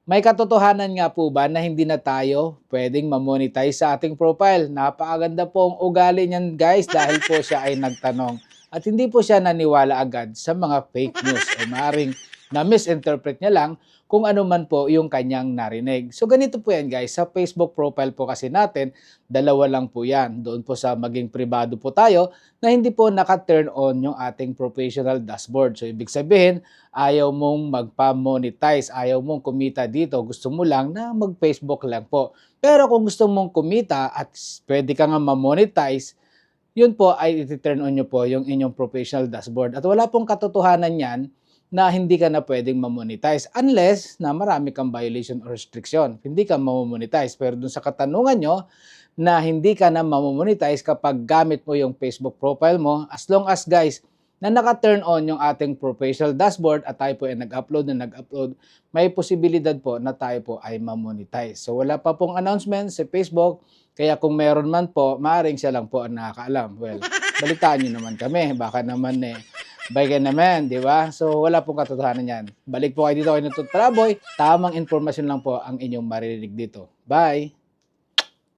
May katotohanan nga po ba na hindi na tayo pwedeng ma-monetize sa ating profile? Napakaganda pong ugali niyan guys dahil po siya ay nagtanong at hindi po siya naniwala agad sa mga fake news o maaaring na-misinterpret niya lang kung ano man po yung kanyang narinig. So ganito po yan guys, sa Facebook profile po kasi natin, dalawa lang po yan. Doon po sa maging pribado po tayo na hindi po naka-turn on yung ating professional dashboard. So ibig sabihin, ayaw mong magpa-monetize, ayaw mong kumita dito, gusto mo lang na mag-Facebook lang po. Pero kung gusto mong kumita at pwede ka nga ma-monetize, yun po ay i-turn on nyo po yung inyong professional dashboard. At wala pong katotohanan yan na hindi ka na pwedeng ma-monetize unless na marami kang violation or restriction. Hindi ka ma-monetize. Pero dun sa katanungan nyo na hindi ka na ma-monetize kapag gamit mo yung Facebook profile mo, as long as guys, na naka-turn on yung ating professional dashboard at tayo po ay nag-upload, may posibilidad po na tayo po ay ma-monetize. So wala pa pong announcement sa Facebook, kaya kung meron man po, maaaring siya lang po ang nakakaalam. Well, balitaan nyo naman kami, baka naman bayan naman, di ba? So wala pong katotohanan yan. Balik po kayo dito kay Nutot Traboy, tamang informasyon lang po ang inyong maririnig dito. Bye!